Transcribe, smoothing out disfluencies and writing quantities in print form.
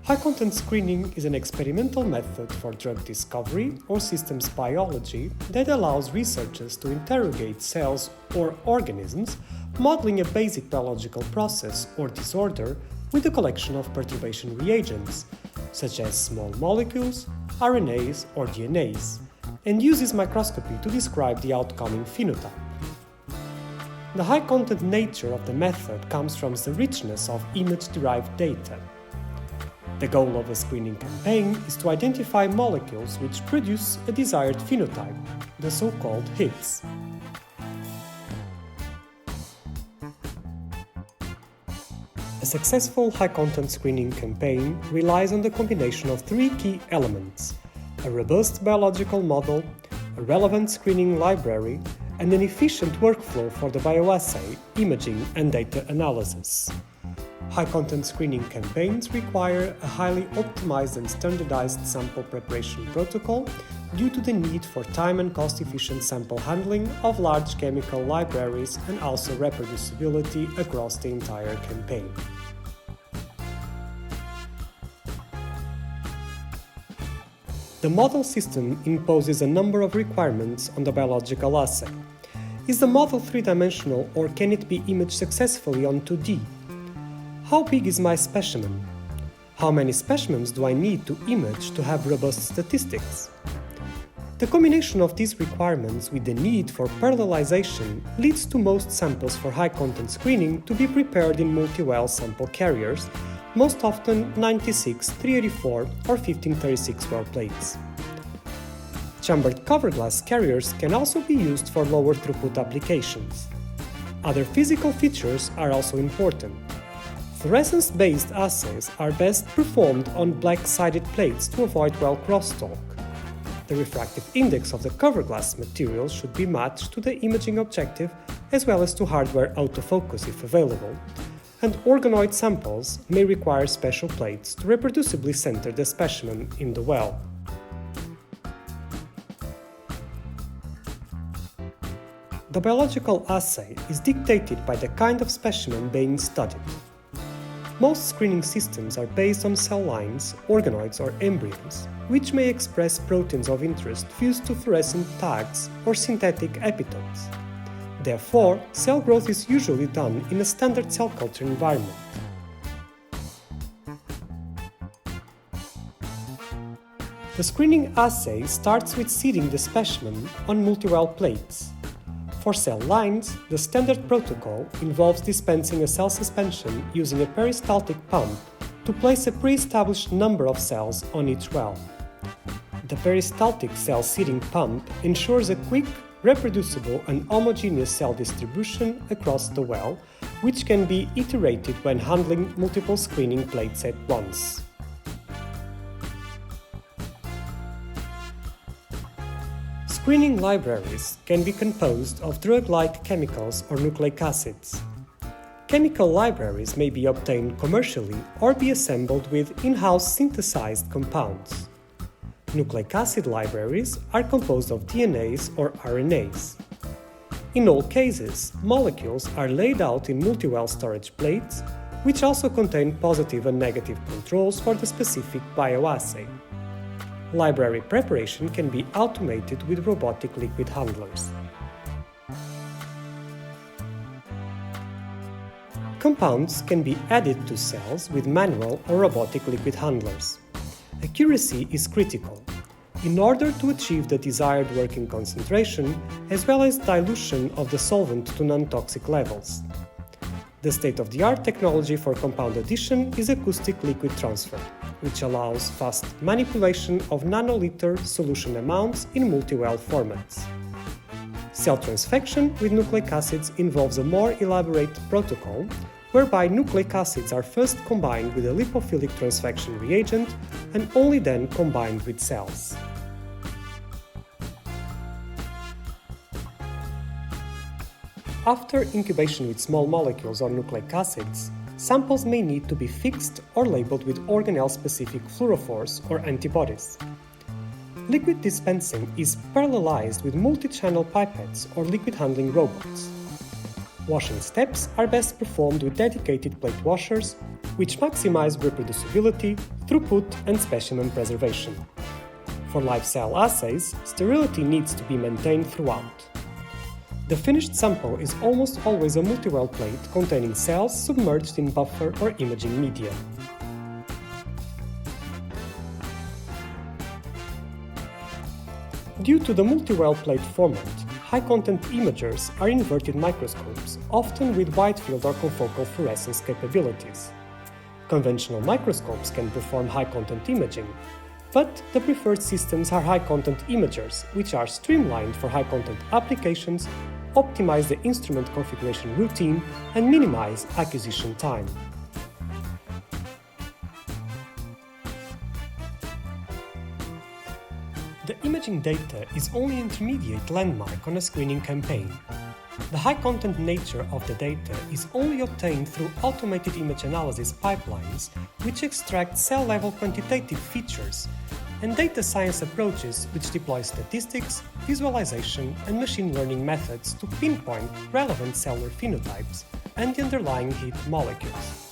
High-content screening is an experimental method for drug discovery or systems biology that allows researchers to interrogate cells or organisms, modeling a basic biological process or disorder with a collection of perturbation reagents, such as small molecules, RNAs or DNAs, and uses microscopy to describe the outcoming phenotype. The high-content nature of the method comes from the richness of image-derived data. The goal of a screening campaign is to identify molecules which produce a desired phenotype, the so-called hits. A successful high-content screening campaign relies on the combination of three key elements: a robust biological model, a relevant screening library, and an efficient workflow for the bioassay, imaging, and data analysis. High-content screening campaigns require a highly optimized and standardized sample preparation protocol due to the need for time and cost-efficient sample handling of large chemical libraries and also reproducibility across the entire campaign. The model system imposes a number of requirements on the biological assay. Is the model three-dimensional or can it be imaged successfully on 2D? How big is my specimen? How many specimens do I need to image to have robust statistics? The combination of these requirements with the need for parallelization leads to most samples for high-content screening to be prepared in multi-well sample carriers, most often 96, 384 or 1536 well plates. Chambered cover glass carriers can also be used for lower throughput applications. Other physical features are also important. Fluorescence-based assays are best performed on black-sided plates to avoid well crosstalk. The refractive index of the cover glass material should be matched to the imaging objective as well as to hardware autofocus if available, and organoid samples may require special plates to reproducibly center the specimen in the well. The biological assay is dictated by the kind of specimen being studied. Most screening systems are based on cell lines, organoids or embryos, which may express proteins of interest fused to fluorescent tags or synthetic epitopes. Therefore, cell growth is usually done in a standard cell culture environment. The screening assay starts with seeding the specimen on multi-well plates. For cell lines, the standard protocol involves dispensing a cell suspension using a peristaltic pump to place a pre-established number of cells on each well. The peristaltic cell seeding pump ensures a quick, reproducible and homogeneous cell distribution across the well, which can be iterated when handling multiple screening plates at once. Screening libraries can be composed of drug-like chemicals or nucleic acids. Chemical libraries may be obtained commercially or be assembled with in-house synthesized compounds. Nucleic acid libraries are composed of DNAs or RNAs. In all cases, molecules are laid out in multi-well storage plates, which also contain positive and negative controls for the specific bioassay. Library preparation can be automated with robotic liquid handlers. Compounds can be added to cells with manual or robotic liquid handlers. Accuracy is critical in order to achieve the desired working concentration as well as dilution of the solvent to non-toxic levels. The state-of-the-art technology for compound addition is acoustic liquid transfer, which allows fast manipulation of nanoliter solution amounts in multi-well formats. Cell transfection with nucleic acids involves a more elaborate protocol, whereby nucleic acids are first combined with a lipophilic transfection reagent and only then combined with cells. After incubation with small molecules or nucleic acids, samples may need to be fixed or labeled with organelle-specific fluorophores or antibodies. Liquid dispensing is parallelized with multi-channel pipettes or liquid handling robots. Washing steps are best performed with dedicated plate washers, which maximize reproducibility, throughput, and specimen preservation. For live cell assays, sterility needs to be maintained throughout. The finished sample is almost always a multi-well plate containing cells submerged in buffer or imaging media. Due to the multi-well plate format, high-content imagers are inverted microscopes, often with wide-field or confocal fluorescence capabilities. Conventional microscopes can perform high-content imaging, but the preferred systems are high-content imagers, which are streamlined for high-content applications, optimize the instrument configuration routine, and minimize acquisition time. The imaging data is only an intermediate landmark on a screening campaign. The high-content nature of the data is only obtained through automated image analysis pipelines, which extract cell-level quantitative features, and data science approaches which deploy statistics, visualization, and machine learning methods to pinpoint relevant cellular phenotypes and the underlying heat molecules.